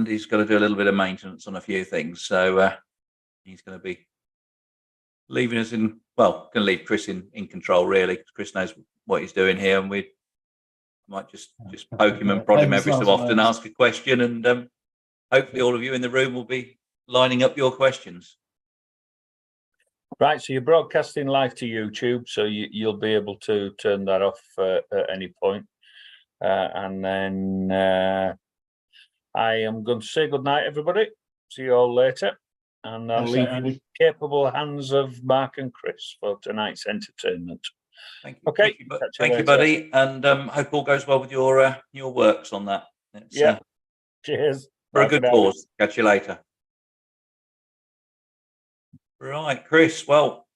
he's got to do a little bit of maintenance on a few things. So he's going to be leaving us in, well, going to leave Chris in control, really, because Chris knows what he's doing here, and we might just poke him and prod him every so often, ask a question, and hopefully all of you in the room will be lining up your questions. Right, so you're broadcasting live to YouTube, so you'll be able to turn that off at any point. And then I am going to say good night, everybody. See you all later. And I'll leave you in the capable hands of Mark and Chris for tonight's entertainment. Thank you. Okay. Thank you, buddy. And hope all goes well with your works on that. Yeah. Cheers. For a good cause. Catch you later. Right, Chris. Well,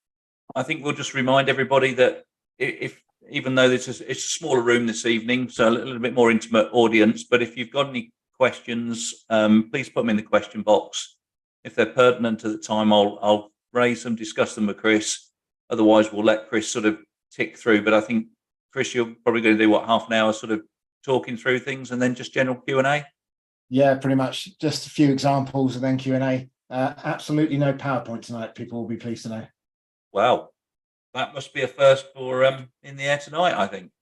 I think we'll just remind everybody that even though it's a smaller room this evening, so a little bit more intimate audience, but if you've got any questions, please put them in the question box. If they're pertinent to the time, I'll raise them, discuss them with Chris. Otherwise, we'll let Chris sort of tick through. But I think, Chris, you're probably going to do half an hour sort of talking through things and then just general Q&A? Yeah, pretty much. Just a few examples and then Q&A. Absolutely no PowerPoint tonight, people will be pleased to know. Wow, that must be a first for in the air tonight, I think.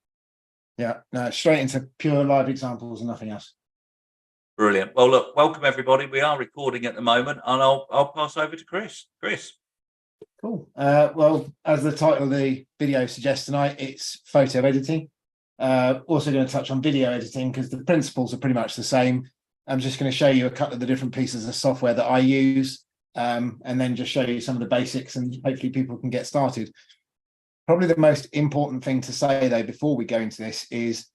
Yeah, no, straight into pure live examples and nothing else. Brilliant. Well, look, welcome everybody. We are recording at the moment, and I'll pass over to Chris. Chris. Cool. Well, as the title of the video suggests tonight, it's photo editing. Also going to touch on video editing because the principles are pretty much the same. I'm just going to show you a couple of the different pieces of software that I use, and then just show you some of the basics, and hopefully people can get started. Probably the most important thing to say, though, before we go into this is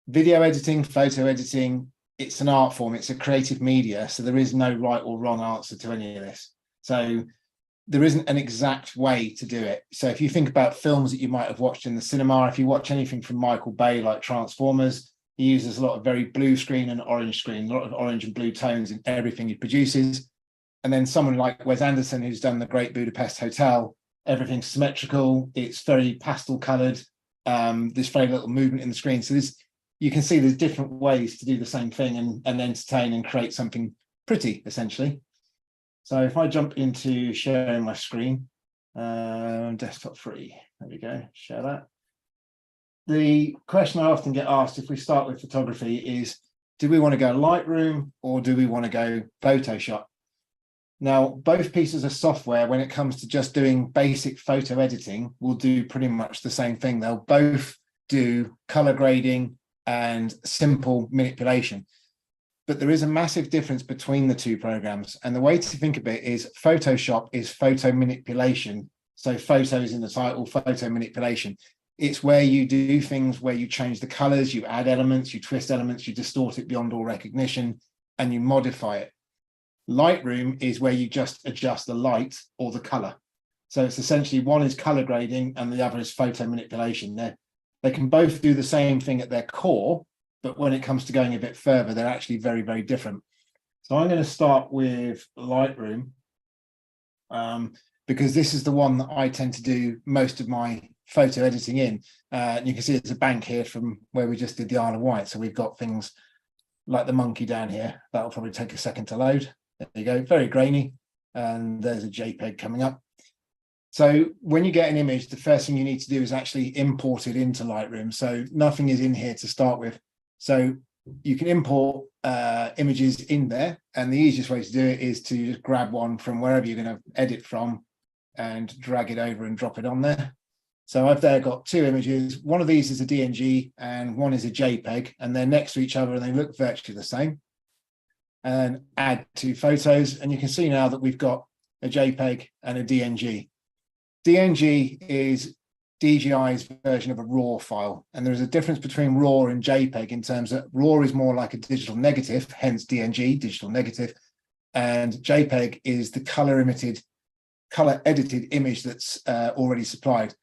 video editing, photo editing, it's an art form, it's a creative media, so there is no right or wrong answer to any of this. So there isn't an exact way to do it. So if you think about films that you might have watched in the cinema, if you watch anything from Michael Bay, like Transformers, he uses a lot of very blue screen and orange screen, a lot of orange and blue tones in everything he produces. And then someone like Wes Anderson, who's done The Great Budapest Hotel, everything's symmetrical, it's very pastel coloured, there's very little movement in the screen. So you can see there's different ways to do the same thing and entertain and create something pretty, essentially. So if I jump into sharing my screen, desktop free, there we go, share that. The question I often get asked if we start with photography is, do we want to go Lightroom or do we want to go Photoshop? Now, both pieces of software, when it comes to just doing basic photo editing, will do pretty much the same thing. They'll both do color grading and simple manipulation. But there is a massive difference between the two programs. And the way to think of it is Photoshop is photo manipulation. So photos in the title, photo manipulation. It's where you do things where you change the colors, you add elements, you twist elements, you distort it beyond all recognition, and you modify it. Lightroom is where you just adjust the light or the color. So it's essentially one is color grading and the other is photo manipulation. They can both do the same thing at their core, but when it comes to going a bit further, they're actually very, very different. So I'm going to start with Lightroom because this is the one that I tend to do most of my photo editing in. And you can see there's a bank here from where we just did the Isle of Wight. So we've got things like the monkey down here. That'll probably take a second to load. There you go, very grainy. And there's a JPEG coming up. So when you get an image, the first thing you need to do is actually import it into Lightroom. So nothing is in here to start with. So you can import images in there. And the easiest way to do it is to just grab one from wherever you're going to edit from and drag it over and drop it on there. So I've there got two images. One of these is a DNG and one is a JPEG, and they're next to each other and they look virtually the same. And add two photos, and you can see now that we've got a JPEG and a DNG. DNG is DJI's version of a RAW file, and there's a difference between RAW and JPEG in terms that RAW is more like a digital negative, hence DNG, digital negative, and JPEG is the color edited image that's already supplied.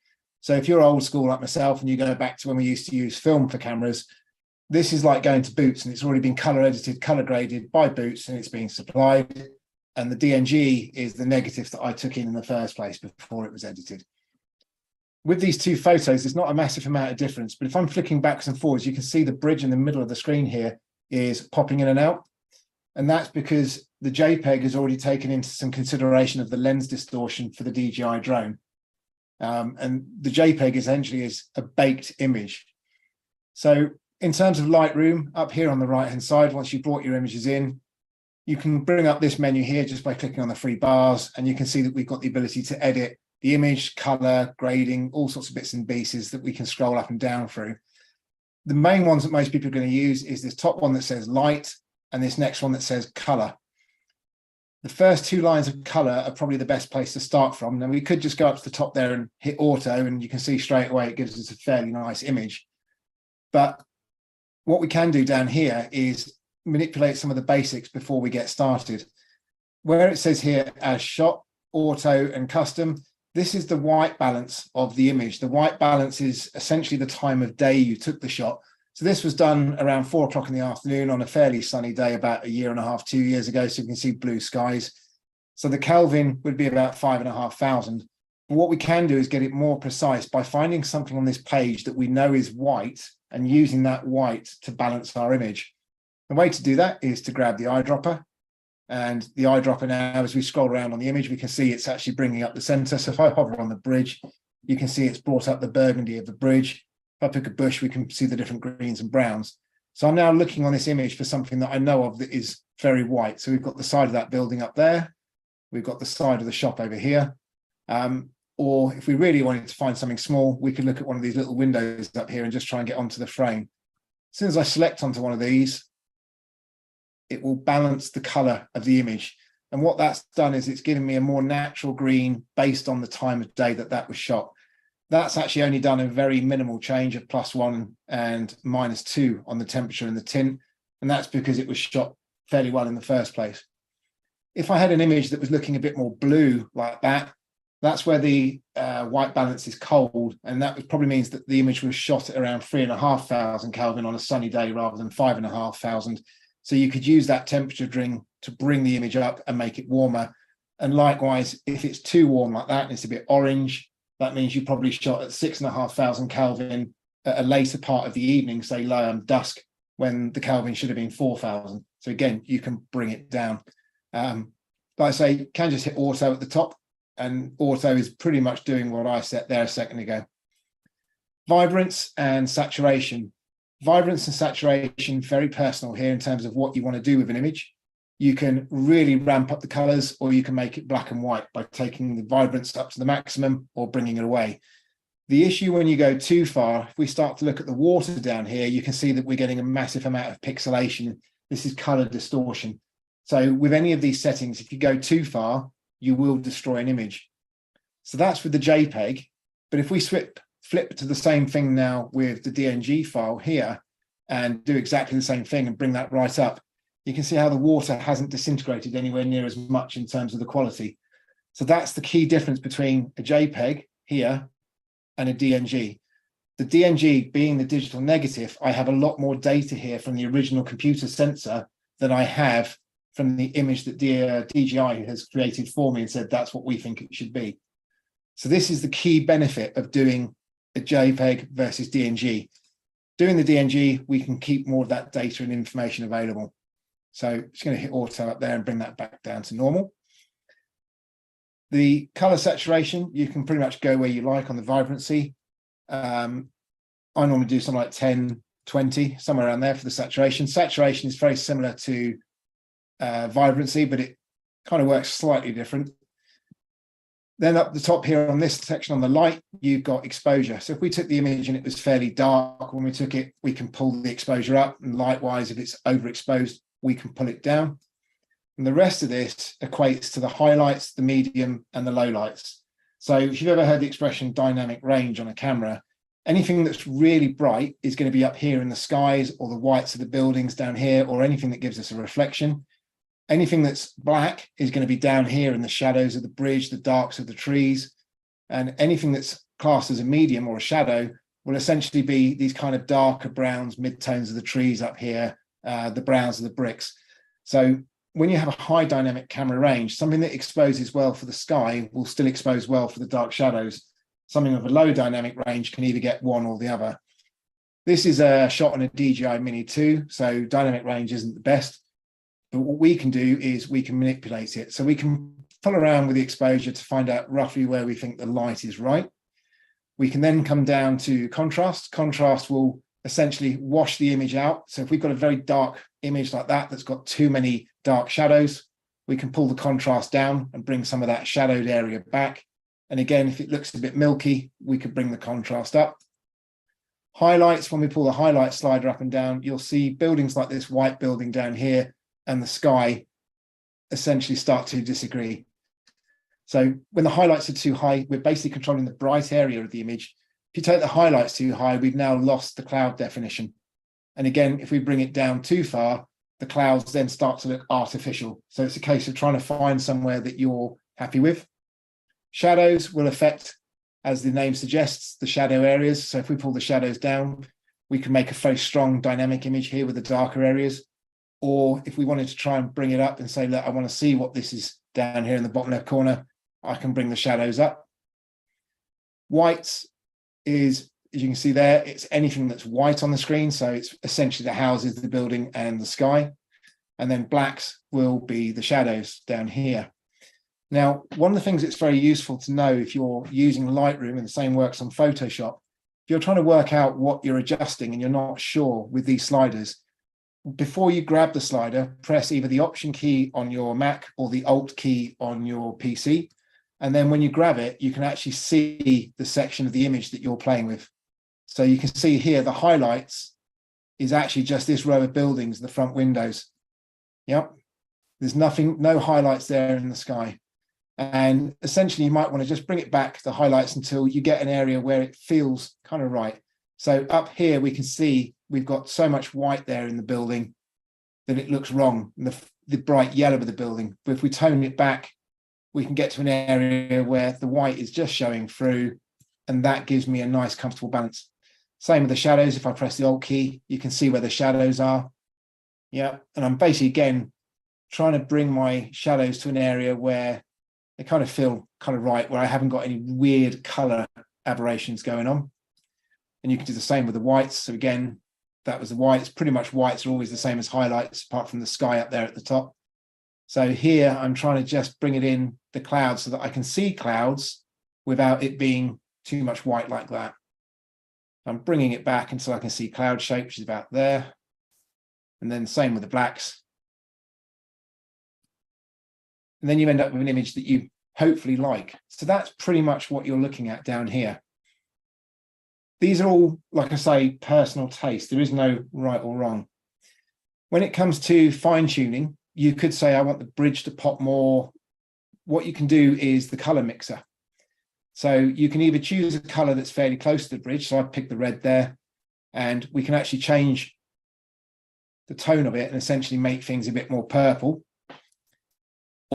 So if you're old school like myself and you go back to when we used to use film for cameras, this is like going to Boots and it's already been color edited, color graded by Boots and it's being supplied. And the DNG is the negative that I took in the first place before it was edited. With these two photos, there's not a massive amount of difference, but if I'm flicking backwards and forwards, you can see the bridge in the middle of the screen here is popping in and out. And that's because the JPEG has already taken into some consideration of the lens distortion for the DJI drone. And the JPEG essentially is a baked image. So in terms of Lightroom, up here on the right-hand side, once you've brought your images in, you can bring up this menu here just by clicking on the three bars, and you can see that we've got the ability to edit the image, color, grading, all sorts of bits and pieces that we can scroll up and down through. The main ones that most people are going to use is this top one that says light and this next one that says color. The first two lines of color are probably the best place to start from. Now we could just go up to the top there and hit auto, and you can see straight away it gives us a fairly nice image. But what we can do down here is manipulate some of the basics before we get started. Where it says here as shot, auto and custom, this is the white balance of the image. The white balance is essentially the time of day you took the shot. So this was done around 4 o'clock in the afternoon on a fairly sunny day about 1.5 to 2 years ago. So you can see blue skies. So the Kelvin would be about 5,500. But what we can do is get it more precise by finding something on this page that we know is white and using that white to balance our image. The way to do that is to grab the eyedropper, and the eyedropper now, as we scroll around on the image, we can see it's actually bringing up the center. So if I hover on the bridge, you can see it's brought up the burgundy of the bridge. If I pick a bush, we can see the different greens and browns. So I'm now looking on this image for something that I know of that is very white. So we've got the side of that building up there. We've got the side of the shop over here. Or if we really wanted to find something small, we could look at one of these little windows up here and just try and get onto the frame. As soon as I select onto one of these, it will balance the color of the image. And what that's done is it's given me a more natural green based on the time of day that that was shot. That's actually only done a very minimal change of +1 and -2 on the temperature and the tint. And that's because it was shot fairly well in the first place. If I had an image that was looking a bit more blue like that, that's where the white balance is cold. And that probably means that the image was shot at around 3,500 Kelvin on a sunny day rather than 5,500. So you could use that temperature to bring the image up and make it warmer. And likewise, if it's too warm like that and it's a bit orange, that means you probably shot at 6,500 Kelvin at a later part of the evening, say dusk, when the Kelvin should have been 4,000. So again, you can bring it down. Like I say, you can just hit auto at the top, and auto is pretty much doing what I set there a second ago. Vibrance and saturation. Vibrance and saturation, very personal here in terms of what you want to do with an image. You can really ramp up the colors, or you can make it black and white by taking the vibrance up to the maximum or bringing it away. The issue when you go too far, if we start to look at the water down here, you can see that we're getting a massive amount of pixelation. This is color distortion. So with any of these settings, if you go too far, you will destroy an image. So that's with the JPEG. But if we flip to the same thing now with the DNG file here and do exactly the same thing and bring that right up, you can see how the water hasn't disintegrated anywhere near as much in terms of the quality. So that's the key difference between a JPEG here and a DNG. The DNG being the digital negative, I have a lot more data here from the original computer sensor than I have from the image that DJI has created for me and said that's what we think it should be. So this is the key benefit of doing a JPEG versus DNG. Doing the DNG, we can keep more of that data and information available. So just going to hit auto up there and bring that back down to normal. The color saturation, you can pretty much go where you like on the vibrancy. I normally do something like 10, 20, somewhere around there for the saturation. Saturation is very similar to vibrancy, but it kind of works slightly different. Then up the top here on this section on the light, you've got exposure. So if we took the image and it was fairly dark, when we took it, we can pull the exposure up. And likewise, if it's overexposed, we can pull it down. And the rest of this equates to the highlights, the medium, and the lowlights. So if you've ever heard the expression dynamic range on a camera, anything that's really bright is going to be up here in the skies, or the whites of the buildings down here, or anything that gives us a reflection. Anything that's black is going to be down here in the shadows of the bridge, the darks of the trees. And anything that's classed as a medium or a shadow will essentially be these kind of darker browns, mid-tones of the trees up here, the browns of the bricks. So when you have a high dynamic camera range, something that exposes well for the sky will still expose well for the dark shadows. Something of a low dynamic range can either get one or the other. This is a shot on a DJI Mini 2, so dynamic range isn't the best. But what we can do is we can manipulate it. So we can pull around with the exposure to find out roughly where we think the light is right. We can then come down to contrast. Contrast will essentially wash the image out. So if we've got a very dark image like that, that's got too many dark shadows, we can pull the contrast down and bring some of that shadowed area back. And again, if it looks a bit milky, we could bring the contrast up. Highlights, when we pull the highlight slider up and down, you'll see buildings like this white building down here and the sky essentially start to disagree. So when the highlights are too high, we're basically controlling the bright area of the image. If you take the highlights too high, we've now lost the cloud definition. And again, if we bring it down too far, the clouds then start to look artificial. So it's a case of trying to find somewhere that you're happy with. Shadows will affect, as the name suggests, the shadow areas. So if we pull the shadows down, we can make a very strong dynamic image here with the darker areas. Or if we wanted to try and bring it up and say, look, I want to see what this is down here in the bottom left corner, I can bring the shadows up. Whites is, as you can see there, it's anything that's white on the screen. So it's essentially the houses, the building, and the sky. And then blacks will be the shadows down here. Now, one of the things that's very useful to know if you're using Lightroom, and the same works on Photoshop, if you're trying to work out what you're adjusting and you're not sure with these sliders, before you grab the slider, press either the Option key on your Mac or the Alt key on your PC. And then when you grab it, you can actually see the section of the image that you're playing with. So you can see here, the highlights is actually just this row of buildings, the front windows. Yep. There's nothing, no highlights there in the sky. And essentially you might want to just bring it back, the highlights, until you get an area where it feels kind of right. So up here, we can see we've got so much white there in the building that it looks wrong, the bright yellow of the building. But if we tone it back, we can get to an area where the white is just showing through, and that gives me a nice, comfortable balance. Same with the shadows. If I press the Alt key, you can see where the shadows are. Yeah, and I'm basically, again, trying to bring my shadows to an area where they kind of feel kind of right, where I haven't got any weird color aberrations going on. And you can do the same with the whites. So again, that was the whites. Pretty much whites are always the same as highlights, apart from the sky up there at the top. So here I'm trying to just bring it in the clouds so that I can see clouds without it being too much white like that. I'm bringing it back until I can see cloud shape, which is about there. And then same with the blacks. And then you end up with an image that you hopefully like. So that's pretty much what you're looking at down here. These are all, like I say, personal taste. There is no right or wrong. When it comes to fine tuning, you could say, I want the bridge to pop more. What you can do is the color mixer. So you can either choose a color that's fairly close to the bridge. So I've picked the red there, and we can actually change the tone of it and essentially make things a bit more purple.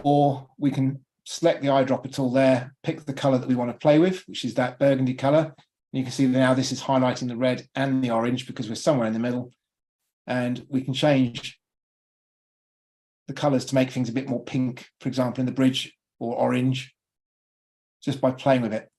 Or we can select the eyedropper tool there, pick the color that we want to play with, which is that burgundy color. You can see now this is highlighting the red and the orange because we're somewhere in the middle. And we can change the colors to make things a bit more pink, for example, in the bridge, or orange, just by playing with it.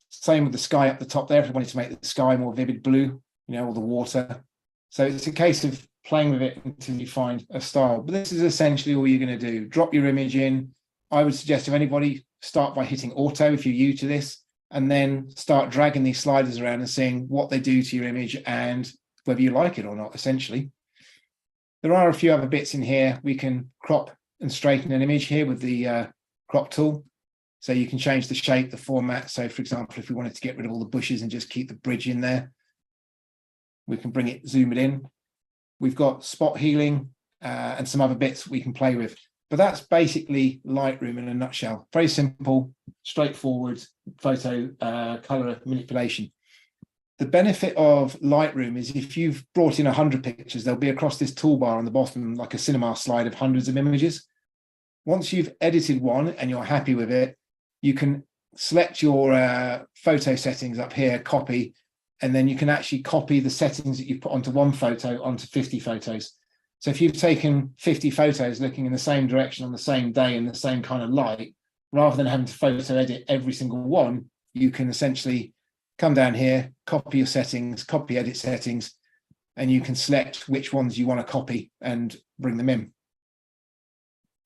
Same with the sky up the top there. If we wanted to make the sky more vivid blue, or the water. So it's a case of playing with it until you find a style. But this is essentially all you're going to do. Drop your image in. I would suggest if anybody, start by hitting auto if you're new to this, and then start dragging these sliders around and seeing what they do to your image and whether you like it or not, essentially. There are a few other bits in here. We can crop and straighten an image here with the crop tool. So you can change the shape, the format. So for example, if we wanted to get rid of all the bushes and just keep the bridge in there, we can bring it, zoom it in. We've got spot healing and some other bits we can play with. But that's basically Lightroom in a nutshell. Very simple, straightforward photo color manipulation. The benefit of Lightroom is if you've brought in 100 pictures, there'll be across this toolbar on the bottom, like a cinema slide of hundreds of images. Once you've edited one and you're happy with it, you can select your photo settings up here, copy, and then you can actually copy the settings that you've put onto one photo onto 50 photos. So if you've taken 50 photos looking in the same direction on the same day in the same kind of light, rather than having to photo edit every single one, you can essentially come down here, copy your settings, copy edit settings, and you can select which ones you want to copy and bring them in.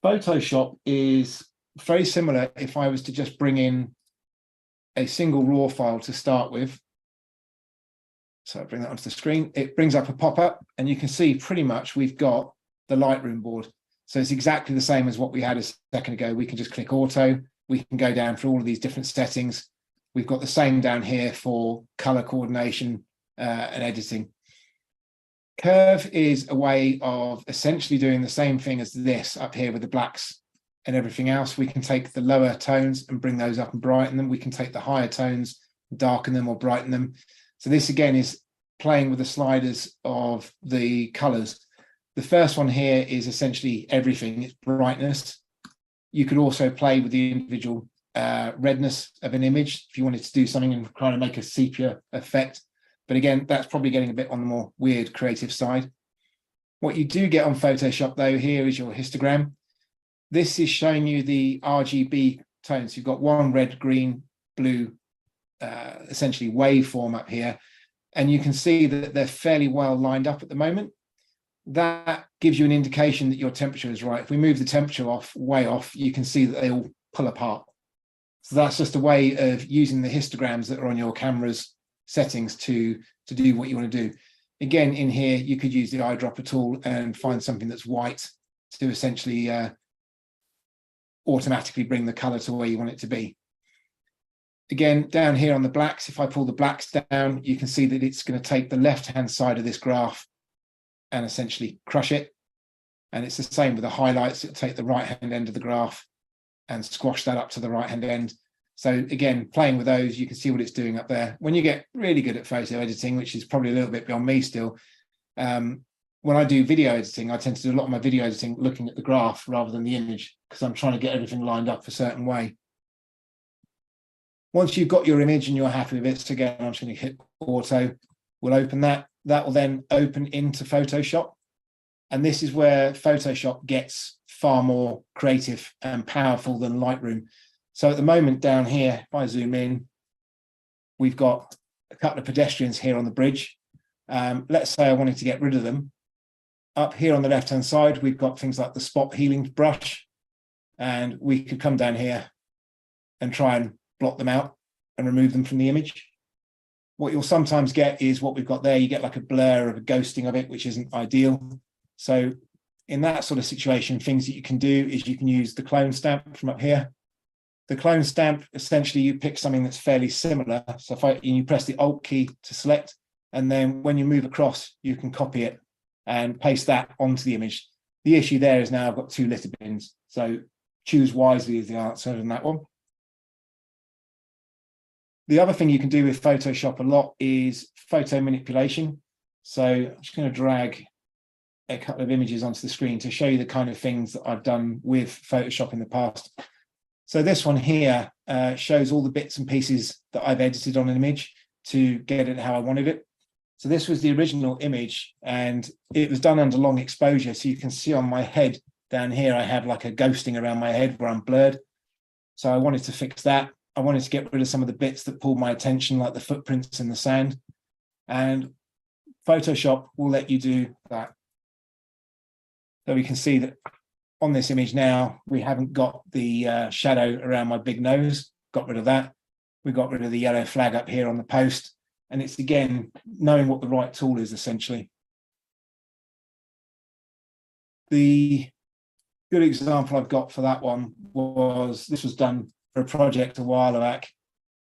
Photoshop is very similar if I was to just bring in a single raw file to start with. So I bring that onto the screen. It brings up a pop-up, and you can see pretty much we've got the Lightroom board. So it's exactly the same as what we had a second ago. We can just click auto. We can go down through all of these different settings. We've got the same down here for color coordination and editing. Curve is a way of essentially doing the same thing as this up here with the blacks and everything else. We can take the lower tones and bring those up and brighten them. We can take the higher tones, darken them or brighten them. So this again is playing with the sliders of the colors. The first one here is essentially everything. It's brightness. You could also play with the individual redness of an image if you wanted to do something and kind of make a sepia effect. But again, that's probably getting a bit on the more weird creative side. What you do get on Photoshop though here is your histogram. This is showing you the RGB tones. You've got one red, green, blue, essentially waveform up here. And you can see that they're fairly well lined up at the moment. That gives you an indication that your temperature is right. If we move the temperature off, way off, you can see that they all pull apart. So that's just a way of using the histograms that are on your camera's settings to do what you want to do. Again, in here, you could use the eyedropper tool and find something that's white to essentially automatically bring the color to where you want it to be. Again, down here on the blacks, if I pull the blacks down, you can see that it's going to take the left-hand side of this graph and essentially crush it. And it's the same with the highlights. It'll take the right-hand end of the graph and squash that up to the right-hand end. So again, playing with those, you can see what it's doing up there. When you get really good at photo editing, which is probably a little bit beyond me still, when I do video editing, I tend to do a lot of my video editing looking at the graph rather than the image, because I'm trying to get everything lined up a certain way. Once you've got your image and you're happy with it, so again, I'm just going to hit auto. We'll open that. That will then open into Photoshop. And this is where Photoshop gets far more creative and powerful than Lightroom. So at the moment down here, if I zoom in, we've got a couple of pedestrians here on the bridge. Let's say I wanted to get rid of them. Up here on the left-hand side, we've got things like the spot healing brush. And we could come down here and try and blot them out and remove them from the image. What you'll sometimes get is what we've got there. You get like a blur of a ghosting of it, which isn't ideal. So in that sort of situation, things that you can do is you can use the clone stamp from up here. The clone stamp, essentially you pick something that's fairly similar. So if you press the Alt key to select, and then when you move across, you can copy it and paste that onto the image. The issue there is now I've got two litter bins. So choose wisely is the answer in that one. The other thing you can do with Photoshop a lot is photo manipulation. So I'm just going to drag a couple of images onto the screen to show you the kind of things that I've done with Photoshop in the past. So this one here shows all the bits and pieces that I've edited on an image to get it how I wanted it. So this was the original image and it was done under long exposure. So you can see on my head down here, I have like a ghosting around my head where I'm blurred. So I wanted to fix that. I wanted to get rid of some of the bits that pulled my attention, like the footprints in the sand. And Photoshop will let you do that. So we can see that on this image now, we haven't got the shadow around my big nose, got rid of that. We got rid of the yellow flag up here on the post. And it's, again, knowing what the right tool is, essentially. The good example I've got for that one was, this was done for a project a while back,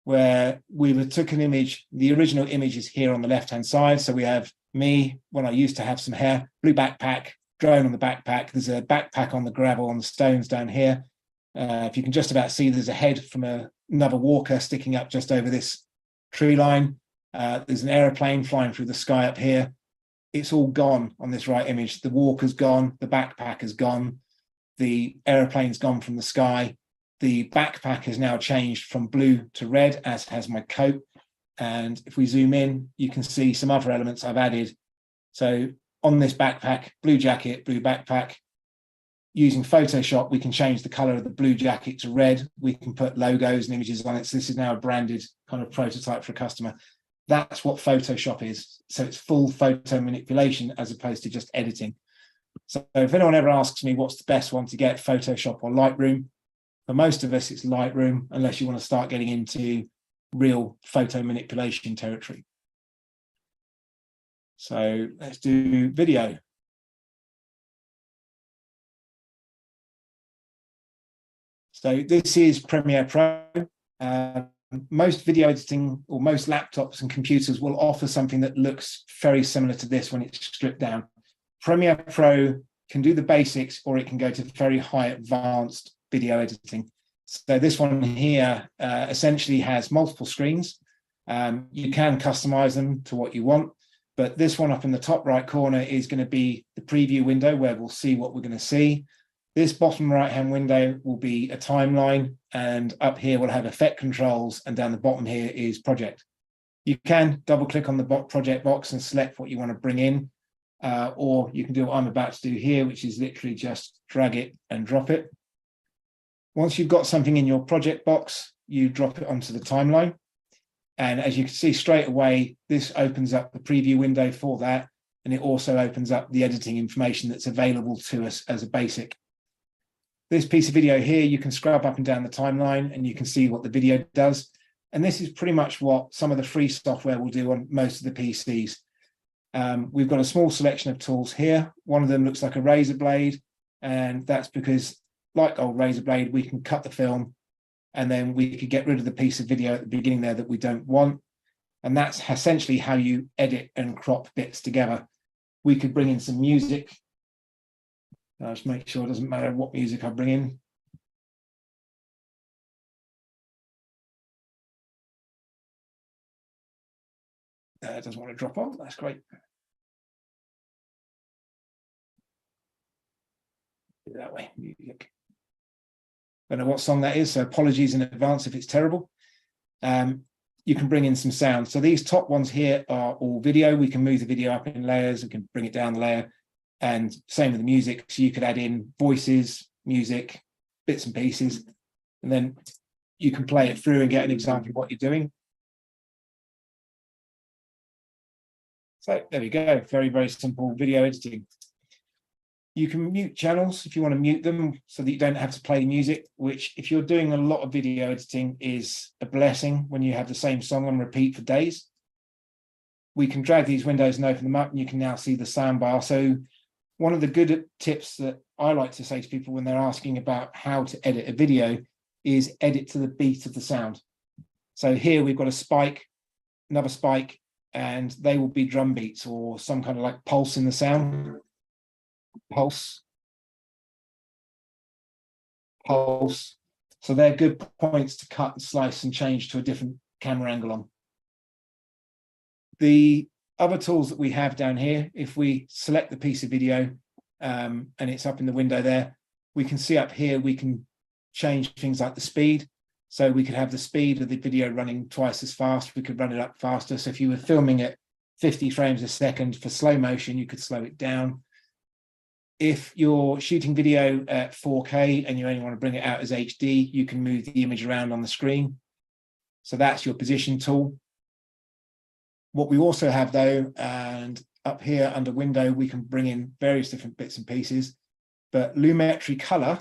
where we took an image. The original image is here on the left-hand side. So we have me, when I used to have some hair, blue backpack, drone on the backpack. There's a backpack on the gravel on the stones down here. If you can just about see, there's a head from another walker sticking up just over this tree line. There's an aeroplane flying through the sky up here. It's all gone on this right image. The walker's gone, the backpack has gone, the aeroplane's gone from the sky. The backpack has now changed from blue to red, as has my coat. And if we zoom in, you can see some other elements I've added. So on this backpack, blue jacket, blue backpack. Using Photoshop, we can change the color of the blue jacket to red. We can put logos and images on it. So this is now a branded kind of prototype for a customer. That's what Photoshop is. So it's full photo manipulation as opposed to just editing. So if anyone ever asks me what's the best one to get, Photoshop or Lightroom, for most of us, it's Lightroom, unless you want to start getting into real photo manipulation territory. So let's do video. So this is Premiere Pro. Most video editing or most laptops and computers will offer something that looks very similar to this when it's stripped down. Premiere Pro can do the basics, or it can go to very high advanced video editing. So this one here essentially has multiple screens. You can customize them to what you want, but this one up in the top right corner is going to be the preview window where we'll see what we're going to see. This bottom right-hand window will be a timeline, and up here we'll have effect controls, and down the bottom here is project. You can double-click on the project box and select what you want to bring in, or you can do what I'm about to do here, which is literally just drag it and drop it. Once you've got something in your project box, you drop it onto the timeline. And as you can see straight away, this opens up the preview window for that, and it also opens up the editing information that's available to us as a basic. This piece of video here, you can scrub up and down the timeline and you can see what the video does. And this is pretty much what some of the free software will do on most of the PCs. We've got a small selection of tools here. One of them looks like a razor blade, and that's because, like old razor blade, we can cut the film and then we could get rid of the piece of video at the beginning there that we don't want. And that's essentially how you edit and crop bits together. We could bring in some music. I'll just make sure it doesn't matter what music I bring in. It doesn't want to drop off. That's great. Do it that way. Music. I don't know what song that is, so apologies in advance if it's terrible. You can bring in some sound. So these top ones here are all video. We can move the video up in layers. We can bring it down the layer. And same with the music. So you could add in voices, music, bits and pieces, and then you can play it through and get an example of what you're doing. So there we go. Very, very simple video editing. You can mute channels if you want to mute them so that you don't have to play music, which if you're doing a lot of video editing is a blessing when you have the same song on repeat for days. We can drag these windows and open them up, and you can now see the soundbar. So one of the good tips that I like to say to people when they're asking about how to edit a video is edit to the beat of the sound. So here we've got a spike, another spike, and they will be drum beats or some kind of like pulse in the sound. Pulse. Pulse. So they're good points to cut and slice and change to a different camera angle on. The other tools that we have down here, if we select the piece of video and it's up in the window there, we can see up here, we can change things like the speed. So we could have the speed of the video running twice as fast. We could run it up faster. So if you were filming at 50 frames a second for slow motion, you could slow it down. If you're shooting video at 4K and you only want to bring it out as HD, you can move the image around on the screen. So that's your position tool. What we also have though, and up here under window, we can bring in various different bits and pieces, but lumetri color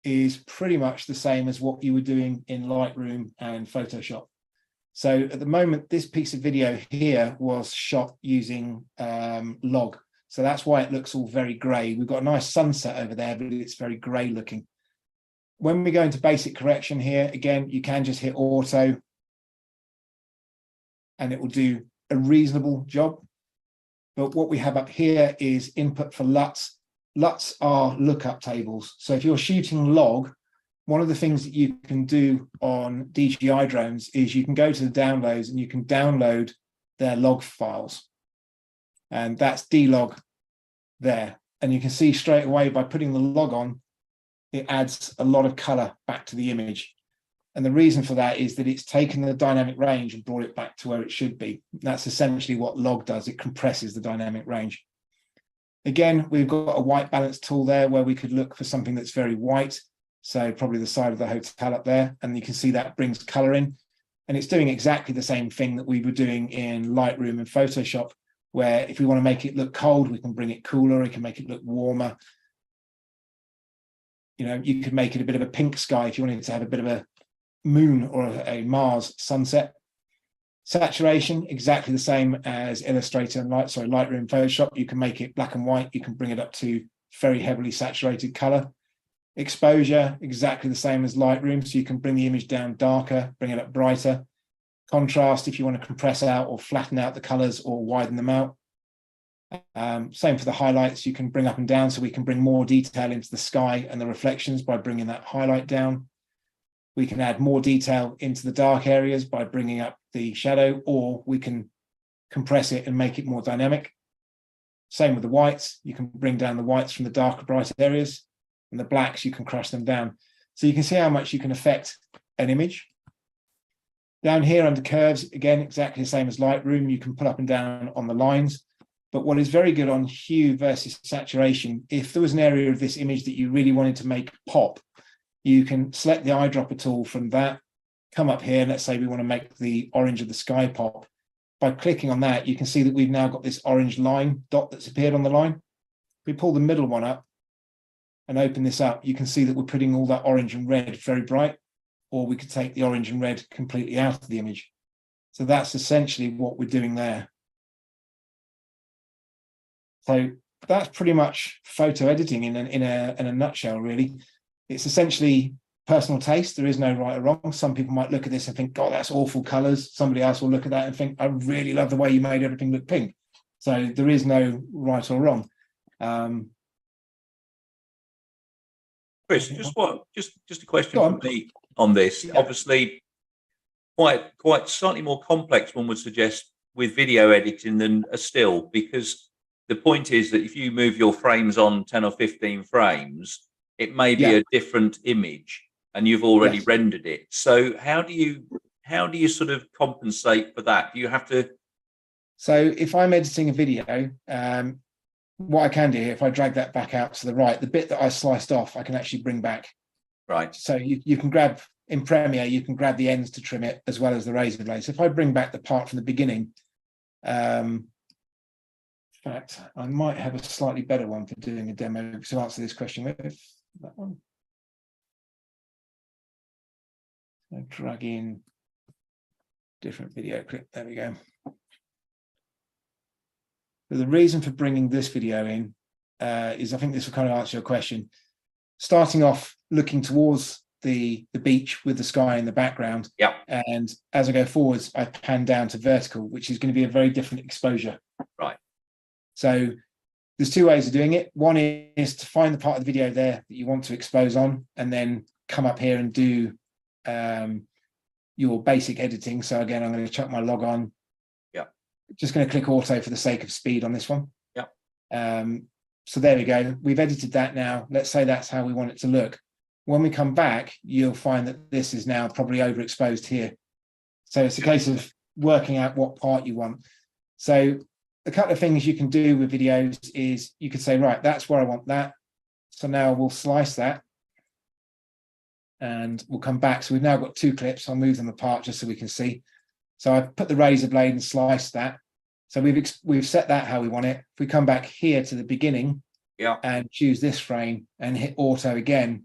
is pretty much the same as what you were doing in Lightroom and Photoshop. So at the moment, this piece of video here was shot using log. So that's why it looks all very gray. We've got a nice sunset over there, but it's very gray looking. When we go into basic correction here, again, you can just hit auto and it will do a reasonable job. But what we have up here is input for LUTs. LUTs are lookup tables. So if you're shooting log, one of the things that you can do on DJI drones is you can go to the downloads and you can download their log files. And that's D-log there. And you can see straight away by putting the log on, it adds a lot of color back to the image. And the reason for that is that it's taken the dynamic range and brought it back to where it should be. That's essentially what log does. It compresses the dynamic range. Again, we've got a white balance tool there where we could look for something that's very white. So probably the side of the hotel up there. And you can see that brings color in. And it's doing exactly the same thing that we were doing in Lightroom and Photoshop, where if we want to make it look cold, we can bring it cooler, we can make it look warmer. You know, you could make it a bit of a pink sky if you wanted to have a bit of a moon or a Mars sunset. Saturation, exactly the same as Illustrator and Lightroom and Photoshop. You can make it black and white, you can bring it up to very heavily saturated color. Exposure, exactly the same as Lightroom, so you can bring the image down darker, bring it up brighter. Contrast, if you want to compress out or flatten out the colors or widen them out. Same for the highlights, you can bring up and down, so we can bring more detail into the sky and the reflections by bringing that highlight down. We can add more detail into the dark areas by bringing up the shadow, or we can compress it and make it more dynamic. Same with the whites, you can bring down the whites from the darker, bright areas, and the blacks, you can crush them down. So you can see how much you can affect an image. Down here under curves, again, exactly the same as Lightroom, you can put up and down on the lines. But what is very good on hue versus saturation, if there was an area of this image that you really wanted to make pop, you can select the eyedropper tool from that, come up here, let's say we want to make the orange of the sky pop. By clicking on that, you can see that we've now got this orange line dot that's appeared on the line. If we pull the middle one up and open this up, you can see that we're putting all that orange and red very bright, or we could take the orange and red completely out of the image. So that's essentially what we're doing there. So that's pretty much photo editing in a nutshell, really. It's essentially personal taste. There is no right or wrong. Some people might look at this and think, God, that's awful colors. Somebody else will look at that and think, I really love the way you made everything look pink. So there is no right or wrong. Chris, just a question from me on this. Yeah. Obviously, quite slightly more complex, one would suggest, with video editing than a still, because the point is that if you move your frames on 10 or 15 frames, it may be a different image, and you've already rendered it. So how do you sort of compensate for that? Do you have to? So if I'm editing a video, what I can do here, if I drag that back out to the right, the bit that I sliced off, I can actually bring back. Right. So you can grab, in Premiere, you can grab the ends to trim it as well as the razor blade. So if I bring back the part from the beginning, in fact, I might have a slightly better one for doing a demo to answer this question with that one. So drag in different video clip. There we go. So the reason for bringing this video in is, I think this will kind of answer your question. Starting off looking towards the beach with the sky in the background. Yeah. And as I go forwards, I pan down to vertical, which is going to be a very different exposure. Right. So there's two ways of doing it. One is to find the part of the video there that you want to expose on, and then come up here and do your basic editing. So again, I'm going to chuck my log on. Yeah. Just going to click auto for the sake of speed on this one. Yeah. So there we go. We've edited that now. Let's say that's how we want it to look. When we come back, you'll find that this is now probably overexposed here. So it's a case of working out what part you want. So a couple of things you can do with videos is you could say, right, that's where I want that. So now we'll slice that and we'll come back. So we've now got two clips. I'll move them apart just so we can see. So I've put the razor blade and sliced that. So we've set that how we want it. If we come back here to the beginning and choose this frame and hit auto again,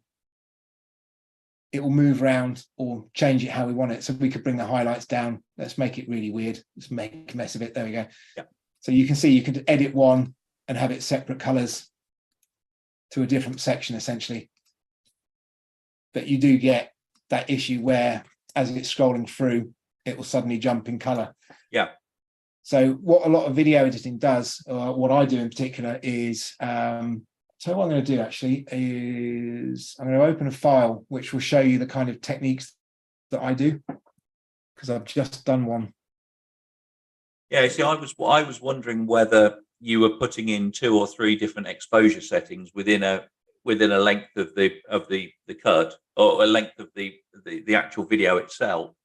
it will move around or change it how we want it. So we could bring the highlights down. Let's make it really weird. Let's make a mess of it. There we go. Yeah. So you can see you could edit one and have it separate colors to a different section, essentially. But you do get that issue where, as it's scrolling through, it will suddenly jump in color. Yeah. So what a lot of video editing does, or what I do in particular, is so what I'm going to do actually is I'm going to open a file which will show you the kind of techniques that I do, because I've just done one. Yeah, see, I was wondering whether you were putting in 2 or 3 different exposure settings within a length of the cut, or a length of the actual video itself,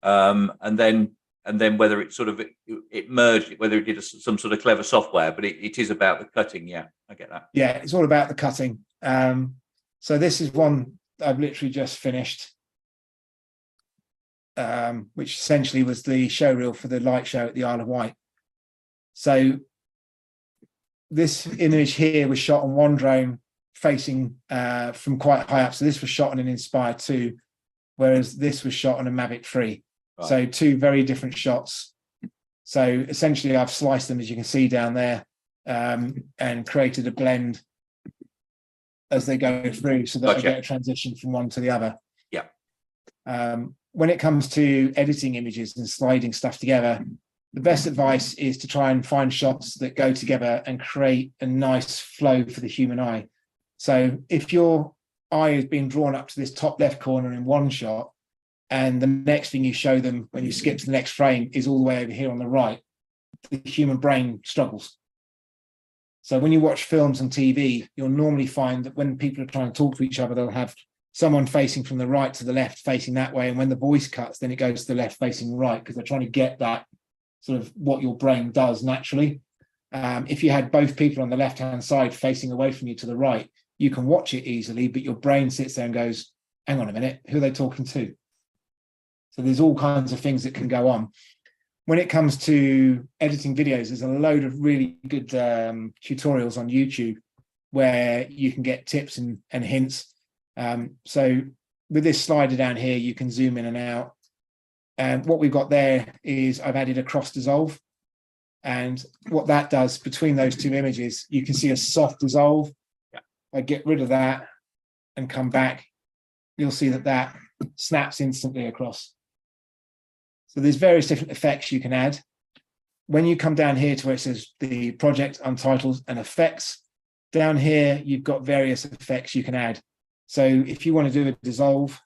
and then whether it sort of it merged, whether it did some sort of clever software, but it is about the cutting. Yeah, I get that. Yeah, it's all about the cutting. So this is one I've literally just finished. which essentially was the show reel for the light show at the Isle of Wight. So this image here was shot on one drone facing from quite high up. So this was shot on an Inspire 2, whereas this was shot on a Mavic 3. Right. So two very different shots. So essentially I've sliced them, as you can see down there, and created a blend as they go through, so that I get a transition from one to the other. Yeah. When it comes to editing images and sliding stuff together, the best advice is to try and find shots that go together and create a nice flow for the human eye. So if your eye is being drawn up to this top left corner in one shot, and the next thing you show them when you skip to the next frame is all the way over here on the right, the human brain struggles. So when you watch films and TV, you'll normally find that when people are trying to talk to each other, they'll have someone facing from the right to the left, facing that way. And when the voice cuts, then it goes to the left facing right, because they're trying to get that sort of what your brain does naturally. If you had both people on the left-hand side facing away from you to the right, you can watch it easily, but your brain sits there and goes, hang on a minute, who are they talking to? So there's all kinds of things that can go on. When it comes to editing videos, there's a load of really good tutorials on YouTube where you can get tips and hints. So with this slider down here, you can zoom in and out. And what we've got there is I've added a cross dissolve. And what that does between those two images, you can see a soft dissolve. Yeah. I get rid of that and come back, you'll see that that snaps instantly across. So there's various different effects you can add. When you come down here to where it says the project, untitled, and effects, down here, you've got various effects you can add. So if you want to do a dissolve,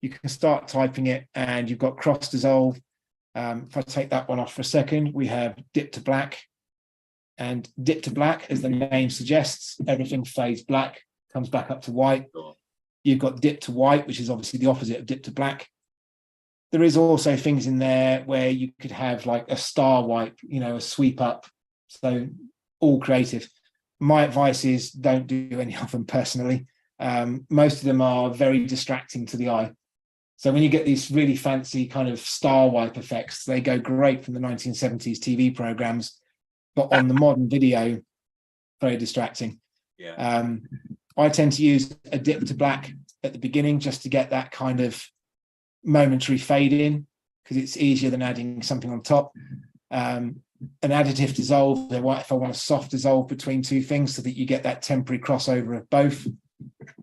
you can start typing it, and you've got cross dissolve. If I take that one off for a second, we have dip to black. And dip to black, as the name suggests, everything fades black, comes back up to white. You've got dip to white, which is obviously the opposite of dip to black. There is also things in there where you could have like a star wipe, you know, a sweep up. So all creative. My advice is don't do any of them personally. Most of them are very distracting to the eye. So when you get these really fancy kind of star wipe effects, they go great from the 1970s TV programs, but on the modern video, very distracting. Yeah. I tend to use a dip to black at the beginning just to get that kind of momentary fade in, because it's easier than adding something on top. An additive dissolve, if I want a soft dissolve between two things so that you get that temporary crossover of both.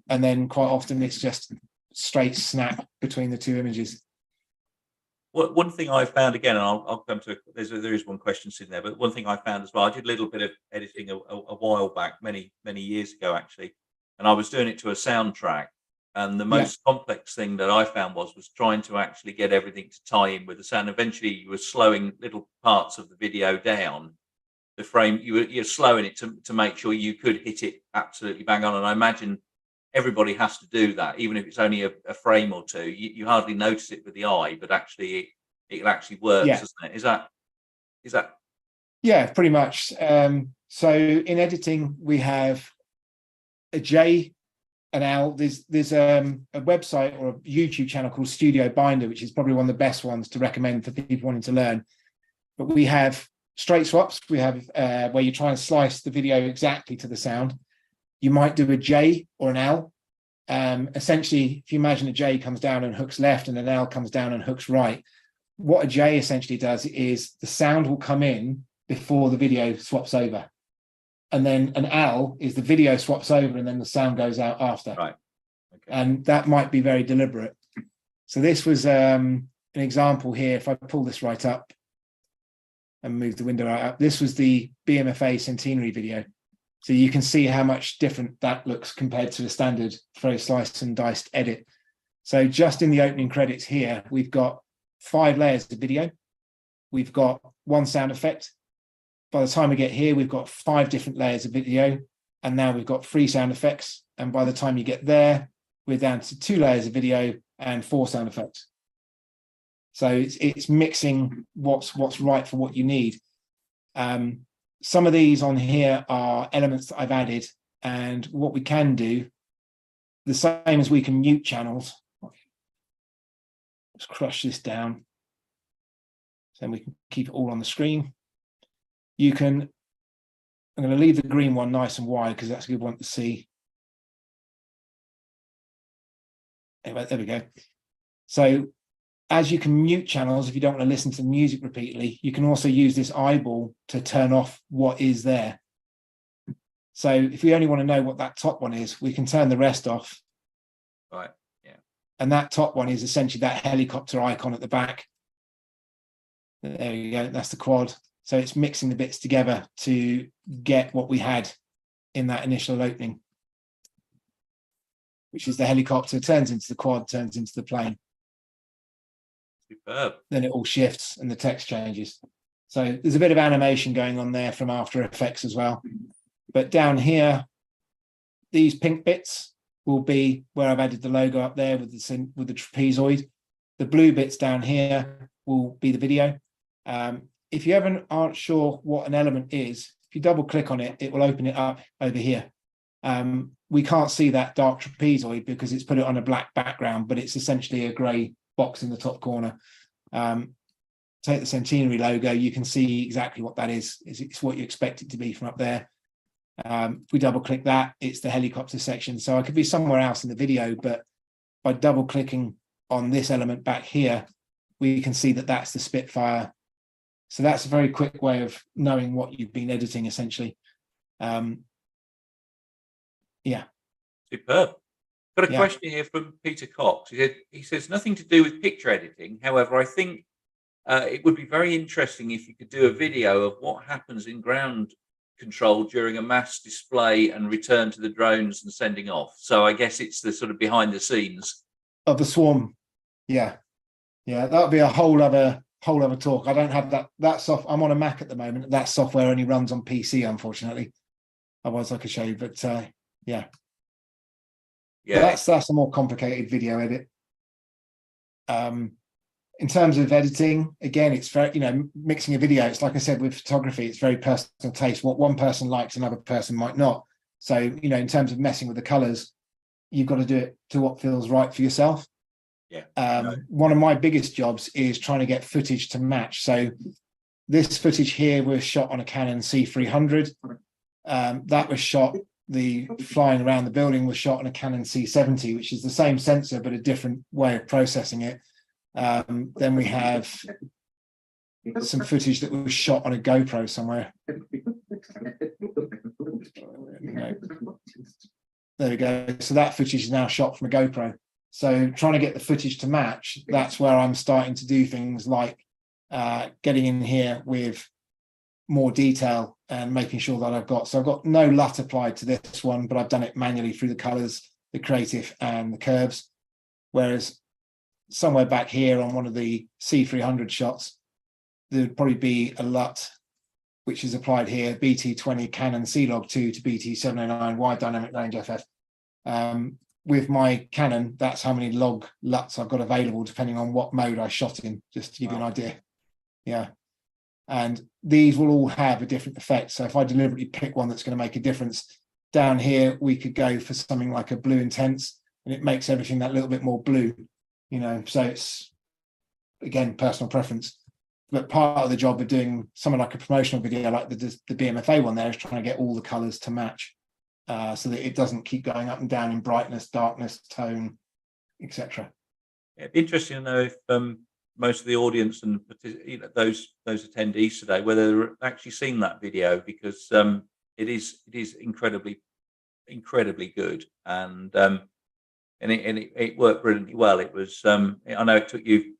And then quite often it's just straight snap between the two images. Well, one thing I found, again, and I'll come to, there is one question sitting there, but one thing I found as well, I did a little bit of editing a while back, many years ago actually, and I was doing it to a soundtrack. And the most complex thing that I found was trying to actually get everything to tie in with the sound. Eventually, you were slowing little parts of the video down. The frame, you're slowing it to make sure you could hit it absolutely bang on. And I imagine everybody has to do that, even if it's only a frame or two. You hardly notice it with the eye, but actually it actually works, doesn't it? Is that? Yeah, pretty much. So in editing, we have a J, an L. There's a website or a YouTube channel called Studio Binder, which is probably one of the best ones to recommend for people wanting to learn. But we have straight swaps. We have where you try and slice the video exactly to the sound. You might do a J or an L. Essentially, if you imagine a J comes down and hooks left and an L comes down and hooks right, what a J essentially does is the sound will come in before the video swaps over. And then an L is the video swaps over and then the sound goes out after. Right. Okay. And that might be very deliberate. So this was an example here. If I pull this right up and move the window right up, this was the BMFA centenary video. So you can see how much different that looks compared to the standard very sliced and diced edit. So just in the opening credits here, we've got 5 layers of video. We've got 1 sound effect. By the time we get here, we've got 5 different layers of video, and now we've got 3 sound effects. And by the time you get there, we're down to 2 layers of video and 4 sound effects. So it's mixing what's right for what you need. Some of these on here are elements that I've added, and what we can do, the same as we can mute channels. Let's crush this down. So we can keep it all on the screen. You can, I'm going to leave the green one nice and wide because that's a good one to see. Anyway, there we go. So as you can mute channels, if you don't want to listen to the music repeatedly, you can also use this eyeball to turn off what is there. So if we only want to know what that top one is, we can turn the rest off. Right. Yeah. And that top one is essentially that helicopter icon at the back. There you go. That's the quad. So it's mixing the bits together to get what we had in that initial opening, which is the helicopter turns into the quad, turns into the plane. Superb. Then it all shifts and the text changes. So there's a bit of animation going on there from After Effects as well. But down here, these pink bits will be where I've added the logo up there with the trapezoid. The blue bits down here will be the video. If you aren't sure what an element is, if you double click on it, it will open it up over here. We can't see that dark trapezoid because it's put it on a black background, but it's essentially a grey box in the top corner. Take the Centenary logo, you can see exactly what that is. It's what you expect it to be from up there. If we double click that, it's the helicopter section. So I could be somewhere else in the video, but by double clicking on this element back here, we can see that that's the Spitfire. So that's a very quick way of knowing what you've been editing, essentially. Yeah. Superb. Got a Yeah. question here from Peter Cox. He says nothing to do with picture editing. However, I think it would be very interesting if you could do a video of what happens in ground control during a mass display and return to the drones and sending off. So I guess it's the sort of behind the scenes Of the swarm. Yeah. Yeah, that would be a whole other talk. I don't have that soft. I'm on a Mac at the moment. That software only runs on PC, unfortunately. Otherwise I could show you, but yeah. Yeah, That's a more complicated video edit. In terms of editing, again, it's very, mixing a video. It's like I said with photography, it's very personal taste. What one person likes, another person might not. So, in terms of messing with the colors, you've got to do it to what feels right for yourself. Yeah. One of my biggest jobs is trying to get footage to match. So this footage here was shot on a Canon C300. That was shot, the flying around the building was shot on a Canon C70, which is the same sensor, but a different way of processing it. Then we have some footage that was shot on a GoPro somewhere. There we go. So that footage is now shot from a GoPro. So trying to get the footage to match, that's where I'm starting to do things like getting in here with more detail and making sure that I've got no LUT applied to this one, but I've done it manually through the colors, the creative and the curves. Whereas somewhere back here on one of the C300 shots, there'd probably be a LUT, which is applied here, BT20 Canon C-Log 2 to BT709 wide dynamic range FF. With my Canon, that's how many log LUTs I've got available, depending on what mode I shot in, just to give you an idea. Yeah. And these will all have a different effect. So if I deliberately pick one that's going to make a difference, down here, we could go for something like a blue intense, and it makes everything that little bit more blue, so it's, again, personal preference. But part of the job of doing something like a promotional video like the BMFA one there is trying to get all the colors to match. So that it doesn't keep going up and down in brightness, darkness, tone, etc. Yeah, it'd be interesting to know if most of the audience and those attendees today, whether they've actually seen that video, because it is incredibly good, and it worked brilliantly well. It was I know it took you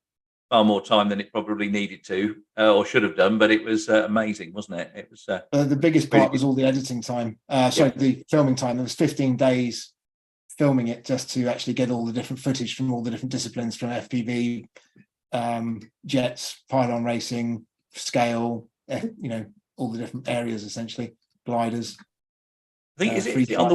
far more time than it probably needed to or should have done, but it was amazing, wasn't it? It was the biggest part was all the editing time. The filming time. There was 15 days filming it just to actually get all the different footage from all the different disciplines, from FPV, jets, pylon racing, scale, all the different areas, essentially, gliders. I think is it on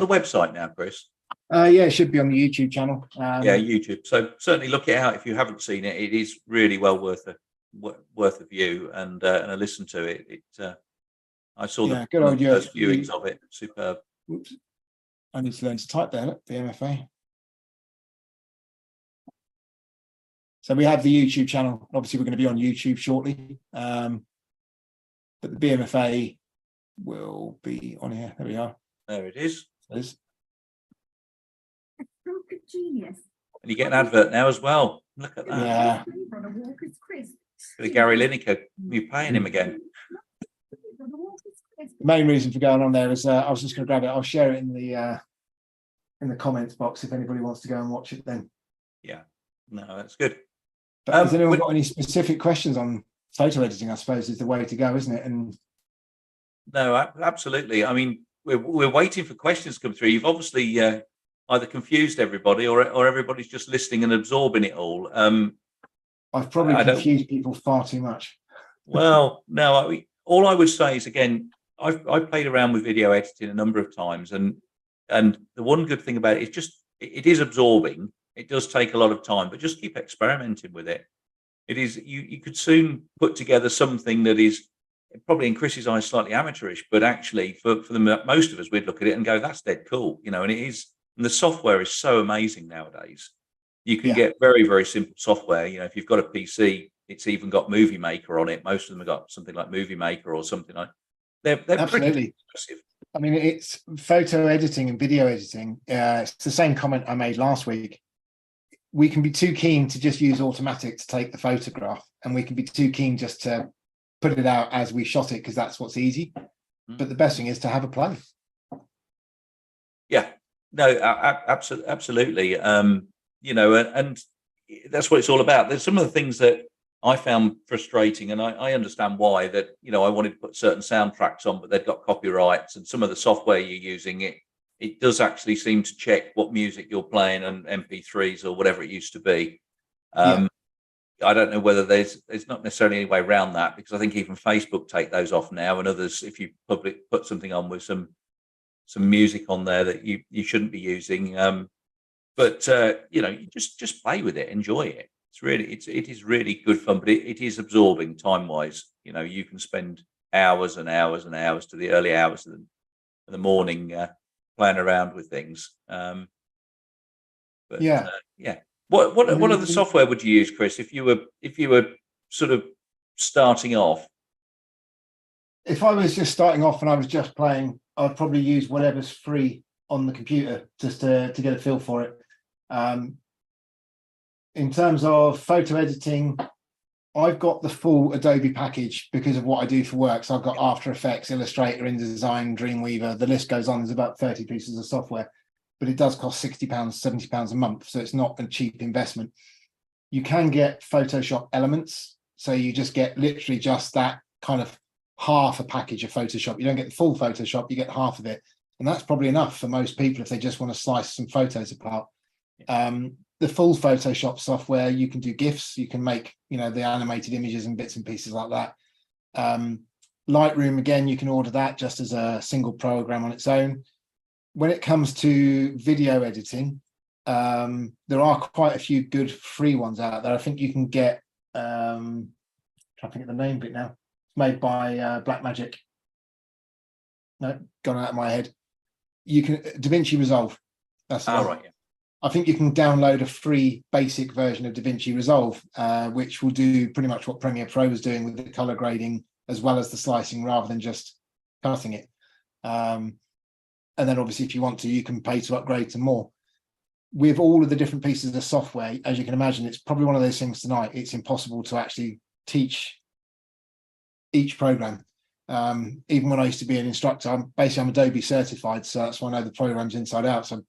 the website now, Chris? Yeah, it should be on the YouTube channel. Yeah, YouTube. So certainly look it out if you haven't seen it. It is really well worth a view and a listen to it. I saw the first viewings of it. Superb. Oops. I need to learn to type there. Look, the MFA. So we have the YouTube channel. Obviously, we're going to be on YouTube shortly. But the BMFA will be on here. There we are. There it is. There's- Genius. And you get an advert now as well. Look at that. Yeah. Bit of Gary Lineker. You're paying him again. The main reason for going on there is I was just going to grab it. I'll share it in the comments box if anybody wants to go and watch it then. Yeah. No, that's good. But has anyone but- got any specific questions on photo editing? I suppose is the way to go, isn't it? And No, absolutely. I mean, we're waiting for questions to come through. You've obviously either confused everybody or everybody's just listening and absorbing it all. I've probably I don't- confused people far too much. Well, no, all I would say is, again, I've played around with video editing a number of times, and the one good thing about it is it is absorbing. It does take a lot of time, but just keep experimenting with it. It is you could soon put together something that is probably in Chris's eyes slightly amateurish, but actually for most of us, we'd look at it and go, "That's dead cool," you know. And it is, and the software is so amazing nowadays. You can get very, very simple software. You know, if you've got a PC, it's even got Movie Maker on it. Most of them have got something like Movie Maker or something like. They're Absolutely. pretty impressive. I mean, it's photo editing and video editing. It's the same comment I made last week. We can be too keen to just use automatic to take the photograph, and we can be too keen just to put it out as we shot it because that's what's easy. But the best thing is to have a plan. Yeah, no, absolutely. You know, and that's what it's all about. There's some of the things that I found frustrating, and I understand why. That, you know, I wanted to put certain soundtracks on, but they've got copyrights, and some of the software you're using, it does actually seem to check what music you're playing on MP3s or whatever it used to be. I don't know whether there's not necessarily any way around that, because I think even Facebook take those off now, and others, if you put something on with some music on there that you shouldn't be using. But you know, you just play with it, enjoy it. It is really good fun, but it is absorbing time wise. You know, you can spend hours and hours and hours to the early hours of the morning playing around with things. But yeah. What other software would you use, Chris, if you were sort of starting off? If I was just starting off and I was just playing, I'd probably use whatever's free on the computer just to get a feel for it. In terms of photo editing, I've got the full Adobe package because of what I do for work. So I've got After Effects, Illustrator, InDesign, Dreamweaver. The list goes on. There's about 30 pieces of software, but it does cost £60, £70 a month. So it's not a cheap investment. You can get Photoshop elements. So you just get literally just that kind of half a package of Photoshop. You don't get the full Photoshop, you get half of it. And that's probably enough for most people if they just want to slice some photos apart. The full Photoshop software, you can do GIFs, you can make, you know, the animated images and bits and pieces like that. Lightroom, again, you can order that just as a single program on its own. When it comes to video editing, there are quite a few good free ones out there. I think you can get, I'm trying to think of the name of it now. It's made by Blackmagic. No, gone out of my head. You can DaVinci Resolve. That's the one. Right. Yeah. I think you can download a free basic version of DaVinci Resolve, which will do pretty much what Premiere Pro was doing with the color grading as well as the slicing, rather than just cutting it. And then obviously, if you want to, you can pay to upgrade to more. With all of the different pieces of software, as you can imagine, it's probably one of those things tonight. It's impossible to actually teach each program. Even when I used to be an instructor, I'm Adobe certified, so that's why I know the programs inside out. So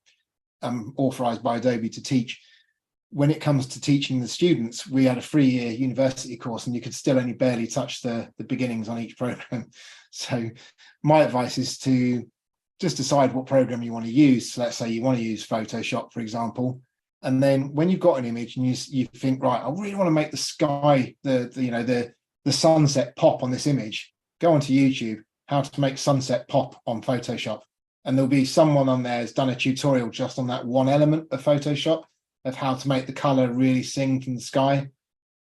I'm authorized by Adobe to teach. When it comes to teaching the students, we had a 3-year university course, and you could still only barely touch the beginnings on each program. So my advice is to just decide what program you want to use. So let's say you want to use Photoshop, for example, and then when you've got an image and you think, right, I really want to make the sky, the sunset pop on this image, go onto YouTube, how to make sunset pop on Photoshop. And there'll be someone on there who's done a tutorial just on that one element of Photoshop of how to make the color really sink in the sky,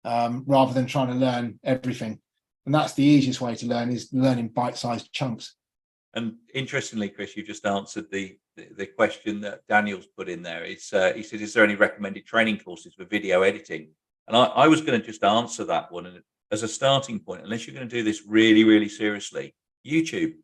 rather than trying to learn everything. And that's the easiest way to learn, is learning bite-sized chunks. And interestingly, Chris, you just answered the question that Daniel's put in there. He said, "Is there any recommended training courses for video editing?" And I was going to just answer that one, and as a starting point, unless you're going to do this really, really seriously, YouTube.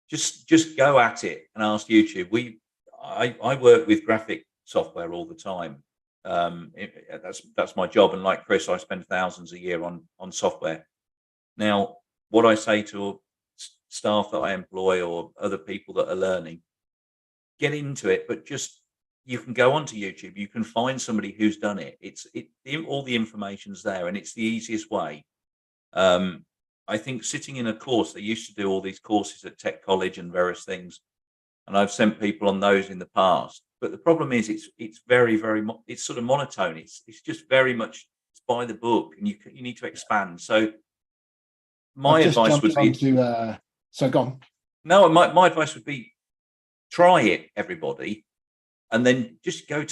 Just go at it and ask YouTube. I work with graphic software all the time. That's my job, and like Chris, I spend thousands a year on software. Now, what I say to staff that I employ or other people that are learning, get into it, but just you can go onto YouTube. You can find somebody who's done it. All the information's there, and it's the easiest way. I think sitting in a course, they used to do all these courses at Tech College and various things, and I've sent people on those in the past. But the problem is, it's very, it's sort of monotone. It's just very much it's by the book, and you need to expand. So my advice would be so go on. No, my advice would be try it, everybody, and then just get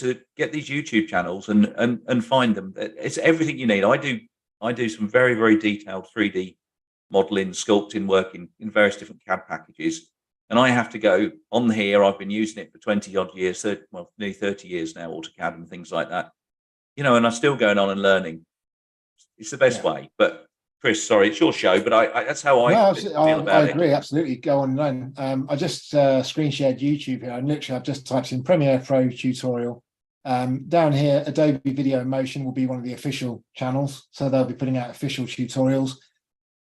these YouTube channels and find them. It's everything you need. I do some very, very detailed 3D modeling, sculpting work in various different CAD packages. And I have to go on here. I've been using it for 20 odd years, nearly 30 years now, AutoCAD and things like that, and I'm still going on and learning. It's the best way. But Chris, sorry, it's your show, but that's how I feel about I agree. Absolutely. Go on and learn. I just screen shared YouTube here, and literally I've just typed in Premiere Pro tutorial. Down here, Adobe Video in Motion will be one of the official channels. So they'll be putting out official tutorials.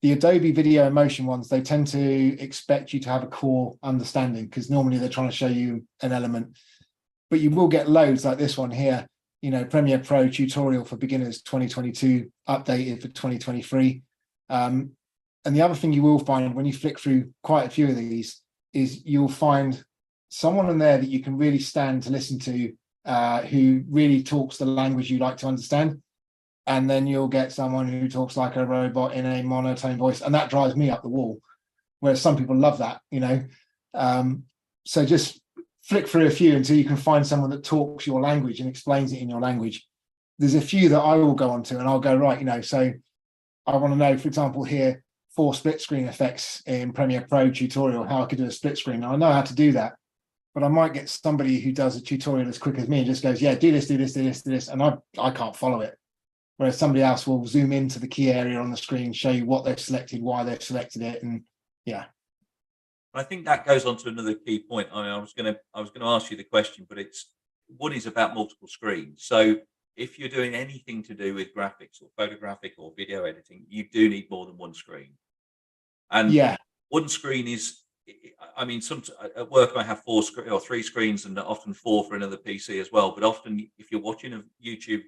The Adobe Video in Motion ones, they tend to expect you to have a core understanding, because normally they're trying to show you an element. But you will get loads like this one here, Premiere Pro tutorial for beginners 2022, updated for 2023. And the other thing you will find when you flick through quite a few of these is you'll find someone in there that you can really stand to listen to, who really talks the language you like to understand. And then you'll get someone who talks like a robot in a monotone voice, and that drives me up the wall. Whereas some people love that, So just flick through a few until you can find someone that talks your language and explains it in your language. There's a few that I will go onto, and I'll go, right, so I want to know, for example, here, 4 split screen effects in Premiere Pro tutorial, how I could do a split screen. Now, I know how to do that, but I might get somebody who does a tutorial as quick as me and just goes, yeah, do this, and I can't follow it. Whereas somebody else will zoom into the key area on the screen, show you what they've selected, why they've selected it, and yeah. I think that goes on to another key point. I was going to ask you the question, but one is about multiple screens. So if you're doing anything to do with graphics or photographic or video editing, you do need more than one screen. And one screen is, at work I have 3 screens, and often 4 for another PC as well. But often, if you're watching a YouTube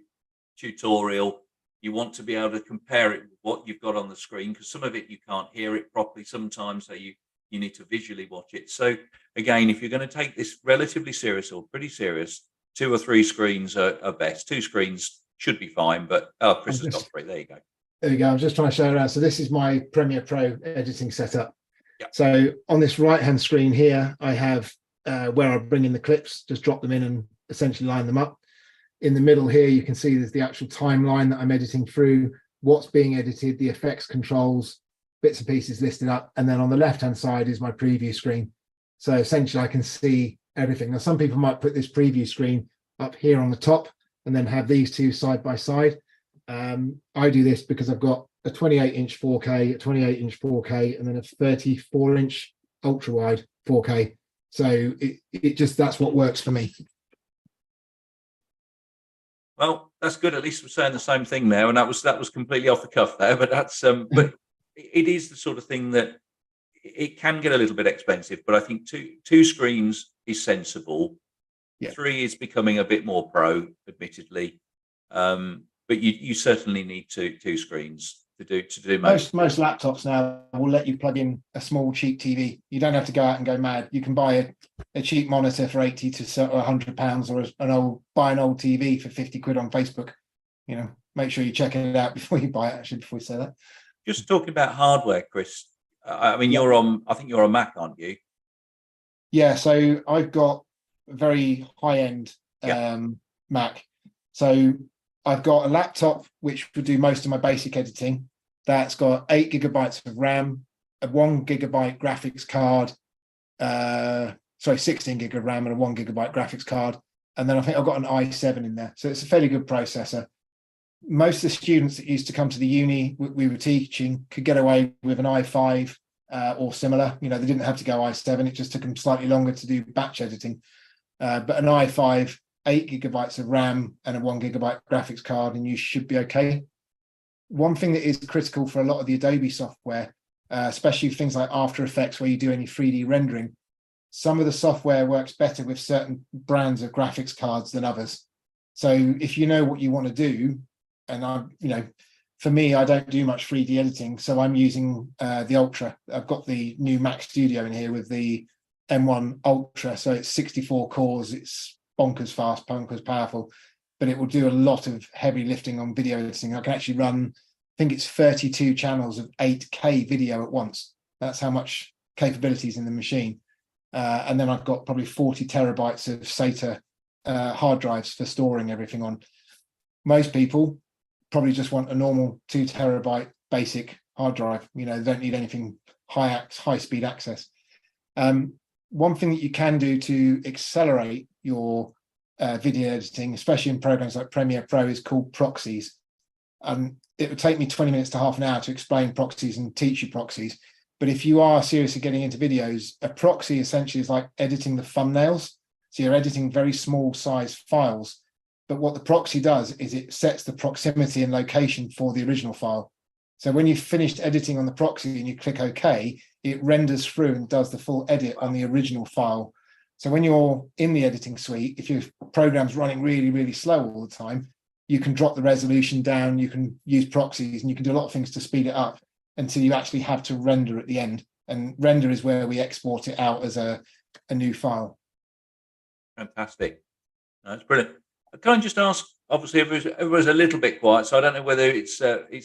tutorial, you want to be able to compare it with what you've got on the screen, because some of it you can't hear it properly sometimes, so you need to visually watch it. So again, if you're going to take this relatively serious or pretty serious, 2 or 3 screens are best. 2 screens should be fine, but Chris has got 3. There you go. There you go. I'm just trying to show around. So this is my Premiere Pro editing setup. Yep. So on this right-hand screen here, I have where I bring in the clips, just drop them in and essentially line them up. In the middle here, you can see there's the actual timeline that I'm editing through, what's being edited, the effects controls, bits and pieces listed up. And then on the left-hand side is my preview screen. So essentially I can see everything. Now, some people might put this preview screen up here on the top and then have these two side by side. I do this because I've got a 28-inch 4K, a 28-inch 4K, and then a 34-inch ultra-wide 4K. So it just, that's what works for me. Well, that's good. At least we're saying the same thing there, and that was completely off the cuff there. But that's but it is the sort of thing that it can get a little bit expensive. But I think two screens is sensible. Yeah. 3 is becoming a bit more pro, admittedly, but you certainly need two screens to do most laptops now will let you plug in a small cheap TV. You don't have to go out and go mad. You can buy a cheap monitor for £80 to £100, or buy an old TV for 50 quid on Facebook. Make sure you check it out before you buy it. Actually, before you say that. Just talking about hardware, Chris. I think you're on Mac, aren't you? Yeah. So I've got a very high-end Mac. So I've got a laptop which would do most of my basic editing. That's got 8 gigabytes of RAM, a 1 gigabyte graphics card, 16 gig of RAM and a 1 gigabyte graphics card. And then I think I've got an i7 in there. So it's a fairly good processor. most of the students that used to come to the uni we were teaching could get away with an i5 or similar. They didn't have to go i7. It just took them slightly longer to do batch editing. But an i5, 8 gigabytes of RAM and a 1 gigabyte graphics card, and you should be okay. One thing that is critical for a lot of the Adobe software, especially things like After Effects, where you do any 3D rendering, some of the software works better with certain brands of graphics cards than others. So if you know what you want to do, and for me, I don't do much 3D editing, so I'm using the Ultra. I've got the new Mac Studio in here with the M1 Ultra, so it's 64 cores, it's bonkers fast, bonkers powerful, but it will do a lot of heavy lifting on video editing. I can actually run, I think it's 32 channels of 8K video at once. That's how much capabilities in the machine. And then I've got probably 40 terabytes of SATA hard drives for storing everything on. Most people probably just want a normal 2 terabyte basic hard drive. They don't need anything high speed access. One thing that you can do to accelerate your video editing, especially in programs like Premiere Pro, is called proxies. It would take me 20 minutes to half an hour to explain proxies and teach you proxies. But if you are seriously getting into videos, a proxy essentially is like editing the thumbnails. So you're editing very small size files. But what the proxy does is it sets the proximity and location for the original file. So when you've finished editing on the proxy and you click OK, it renders through and does the full edit on the original file. So when you're in the editing suite, if your program's running really, really slow all the time, you can drop the resolution down, you can use proxies, and you can do a lot of things to speed it up until you actually have to render at the end. And render is where we export it out as a new file. Fantastic. That's brilliant. Can I just ask, obviously everyone's a little bit quiet, so I don't know whether it's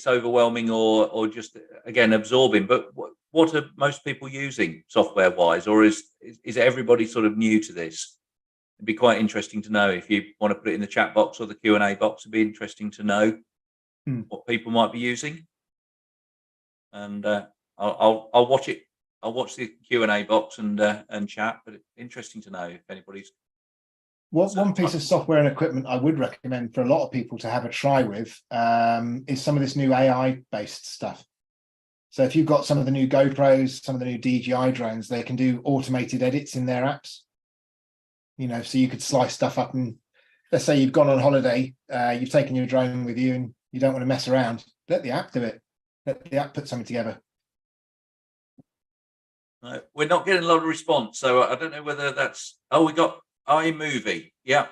overwhelming or just, again, absorbing, but what are most people using software wise, or is everybody sort of new to this? It'd be quite interesting to know. If you want to put it in the chat box or the Q&A box, it'd be interesting to know what people might be using. And I'll watch it. I'll watch the Q&A box and chat, but it's interesting to know if anybody's. One piece of software and equipment I would recommend for a lot of people to have a try with is some of this new AI-based stuff. So if you've got some of the new GoPros, some of the new DJI drones, they can do automated edits in their apps. So you could slice stuff up, and let's say you've gone on holiday, you've taken your drone with you and you don't want to mess around. Let the app do it. Let the app put something together. We're not getting a lot of response, so I don't know whether that's. We got iMovie. Yeah.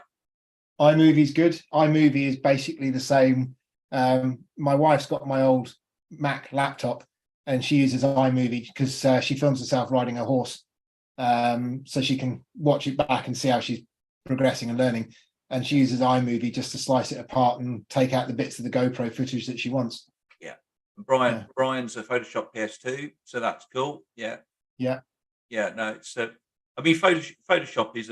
iMovie's good. iMovie is basically the same. My wife's got my old Mac laptop and she uses iMovie because she films herself riding a horse. So she can watch it back and see how she's progressing and learning. And she uses iMovie just to slice it apart and take out the bits of the GoPro footage that she wants. Yeah. Brian's a Photoshop PS2, so that's cool. Yeah. No, it's I mean, Photoshop is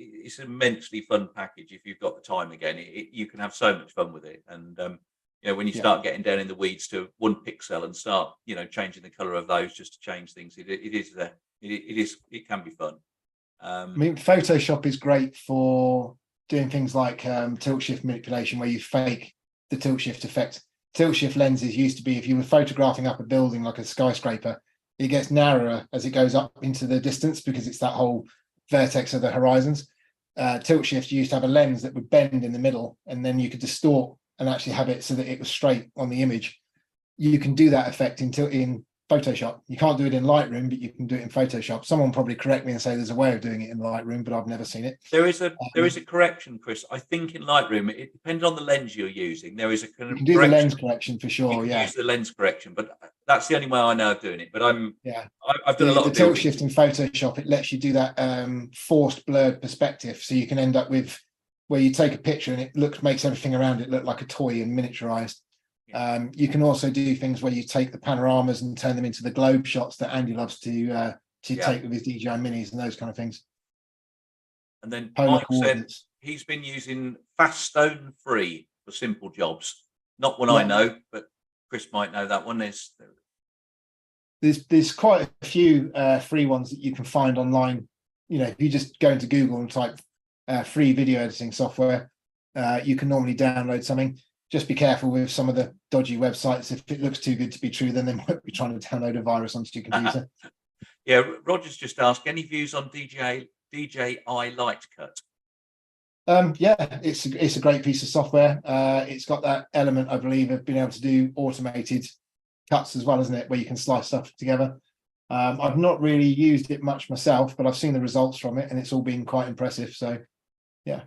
it's an immensely fun package if you've got the time. Again, you can have so much fun with it, and when you start getting down in the weeds to 1 pixel and start changing the color of those just to change things, it can be fun. I mean, Photoshop is great for doing things like tilt shift manipulation, where you fake the tilt shift effect. Tilt shift lenses used to be, if you were photographing up a building like a skyscraper, it gets narrower as it goes up into the distance because it's that whole vertex of the horizons. Tilt shift, you used to have a lens that would bend in the middle, and then you could distort and actually have it so that it was straight on the image. You can do that effect in Photoshop. You can't do it in Lightroom, but you can do it in Photoshop. Someone will probably correct me and say there's a way of doing it in Lightroom, but I've never seen it. There is a correction, Chris. I think in Lightroom, it depends on the lens you're using. There is a kind of you can do the lens correction for sure. You can use the lens correction, but that's the only way I know of doing it. But I've done a lot of the tilt shift in Photoshop. It lets you do that forced blurred perspective, so you can end up with where you take a picture and it makes everything around it look like a toy and miniaturized. You can also do things where you take the panoramas and turn them into the globe shots that Andy loves to take with his DJI minis and those kind of things. And then Mike said he's been using Fast Stone Free for simple jobs. Not one I know, but Chris might know that one. There's quite a few free ones that you can find online. If you just go into Google and type free video editing software, you can normally download something. just be careful with some of the dodgy websites. If it looks too good to be true, then they might be trying to download a virus onto your computer. Yeah, Roger's just asked, any views on DJI Light Cut? Yeah, it's a great piece of software. It's got that element, I believe, of being able to do automated cuts as well, isn't it? Where you can slice stuff together. I've not really used it much myself, but I've seen the results from it, and it's all been quite impressive. So, yeah,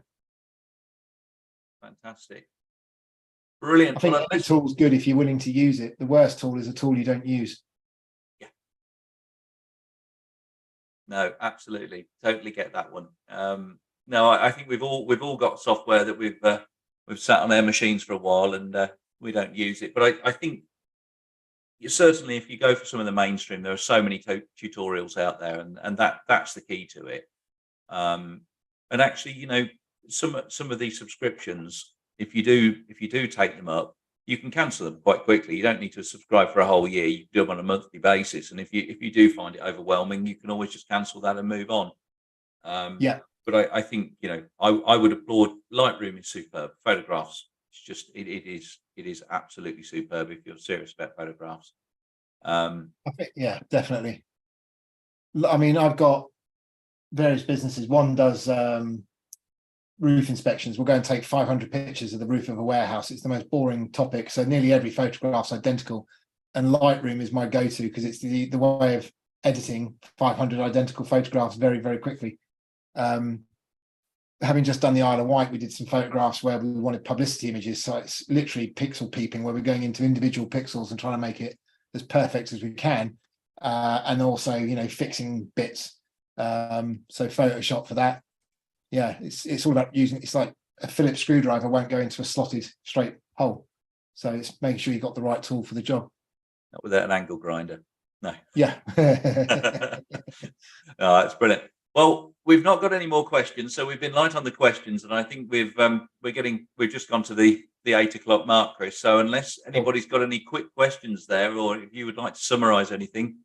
fantastic, brilliant. I think any tool's good if you're willing to use it. The worst tool is a tool you don't use. Yeah, no, absolutely, totally get that one. No, I think we've all got software that we've sat on our machines for a while and we don't use it. But I think certainly if you go for some of the mainstream, there are so many tutorials out there, and that's the key to it. And actually, some of these subscriptions, if you do take them up, you can cancel them quite quickly. You don't need to subscribe for a whole year. You do them on a monthly basis, and if you do find it overwhelming, you can always just cancel that and move on. Yeah. But I think, I would applaud Lightroom is superb. Photographs, it's just it is absolutely superb if you're serious about photographs. I think, yeah, definitely. I mean, I've got various businesses. One does roof inspections. We'll go and take 500 pictures of the roof of a warehouse. It's the most boring topic. So nearly every photograph's identical. And Lightroom is my go-to because it's the way of editing 500 identical photographs very, very quickly. Having just done the Isle of Wight, we did some photographs where we wanted publicity images. So it's literally pixel peeping, where we're going into individual pixels and trying to make it as perfect as we can. And also, fixing bits. So Photoshop for that. Yeah, it's all about using, it's like a Phillips screwdriver won't go into a slotted straight hole. So it's making sure you've got the right tool for the job. Not without an angle grinder. No. Yeah. Oh, that's brilliant. Well, we've not got any more questions, so we've been light on the questions, and I think we've just gone to the 8 o'clock mark, Chris. So unless anybody's got any quick questions there, or if you would like to summarise anything,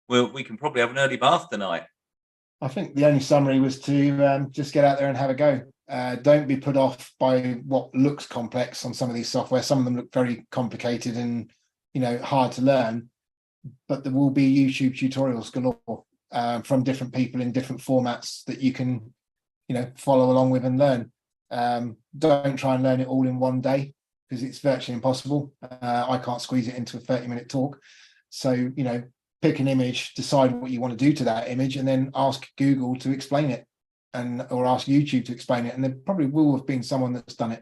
we can probably have an early bath tonight. I think the only summary was to just get out there and have a go. Don't be put off by what looks complex on some of these software. Some of them look very complicated and hard to learn, but there will be YouTube tutorials galore. From different people in different formats that you can, follow along with and learn. Don't try and learn it all in one day because it's virtually impossible. I can't squeeze it into a 30-minute talk. So, pick an image, decide what you want to do to that image, and then ask Google to explain it, or ask YouTube to explain it. And there probably will have been someone that's done it.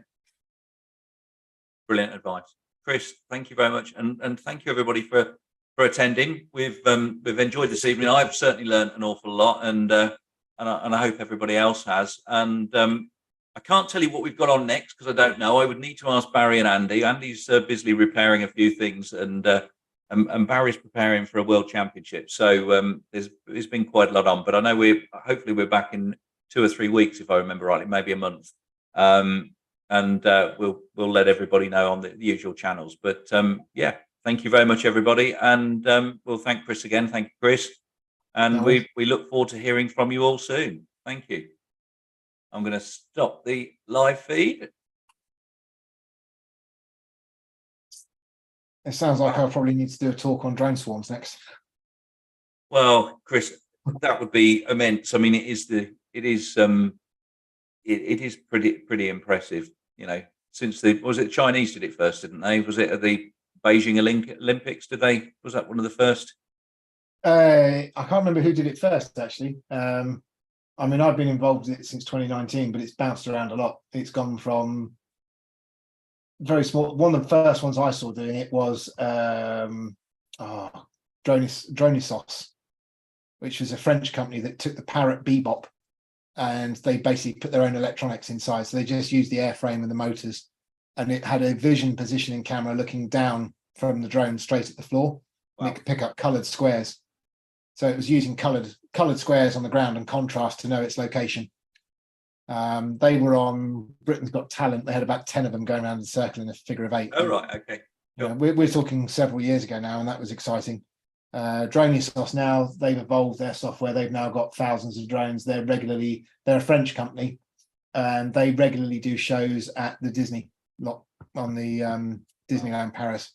Brilliant advice, Chris. Thank you very much, and thank you everybody for attending. We've enjoyed this evening. I've certainly learned an awful lot, and I hope everybody else has. And I can't tell you what we've got on next because I don't know. I would need to ask Barry and Andy. Andy's busily repairing a few things, and Barry's preparing for a world championship. So there's been quite a lot on. But I know hopefully we're back in 2 or 3 weeks, if I remember rightly, maybe a month. And we'll let everybody know on the usual channels. But yeah. Thank you very much, everybody, and we'll thank Chris again. Thank you, Chris, and we look forward to hearing from you all soon. Thank you. I'm going to stop the live feed. It sounds like I'll probably need to do a talk on drone swarms next. Well, Chris, that would be immense. I mean, it is pretty impressive. Since was it Chinese did it first, didn't they? Was it at the Beijing Olympics? Was that one of the first? I can't remember who did it first, actually. I mean, I've been involved with it since 2019, but it's bounced around a lot. It's gone from very small. One of the first ones I saw doing it was Dronisos, which was a French company that took the Parrot Bebop, and they basically put their own electronics inside. So they just used the airframe and the motors. And it had a vision positioning camera looking down from the drone straight at the floor. Wow. And it could pick up coloured squares. So it was using coloured squares on the ground and contrast to know its location. They were on Britain's Got Talent. They had about 10 of them going around in a circle in a figure of 8. Oh, right. Okay. Sure. We're talking several years ago now, and that was exciting. Dronisos now, they've evolved their software. They've now got thousands of drones. They're a French company, and they regularly do shows at the Disney lot. on the Disneyland Paris.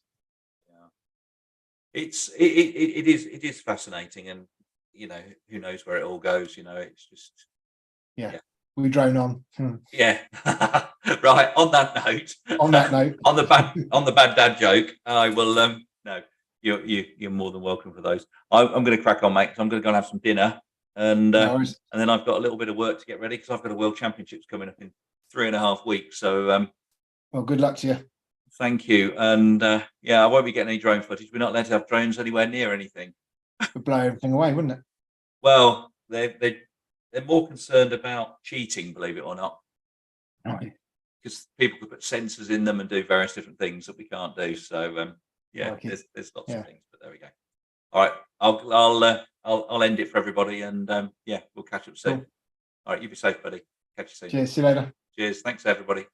It is fascinating, and you know, who knows where it all goes. You know, it's just We drone on. yeah. Right. On that note, On that note, on the bad dad joke, I will no, you're more than welcome for those. I'm going to crack on, mate, 'cause I'm going to go and have some dinner, and no worries. and then I've got a little bit of work to get ready because I've got a World Championships coming up in 3.5 weeks. So Well, good luck to you. thank you, and yeah, I won't be getting any drone footage. We're not allowed to have drones anywhere near anything. Would blow everything away, wouldn't it? Well, they're more concerned about cheating, believe it or not, Right. because people could put sensors in them and do various different things that we can't do. So yeah, Like it. there's lots Yeah. of things, but there we go. All right, I'll end it for everybody, and yeah, we'll catch up soon. Cool. All right, you be safe, buddy. Catch you soon. Cheers. See you later. Cheers. Thanks, everybody.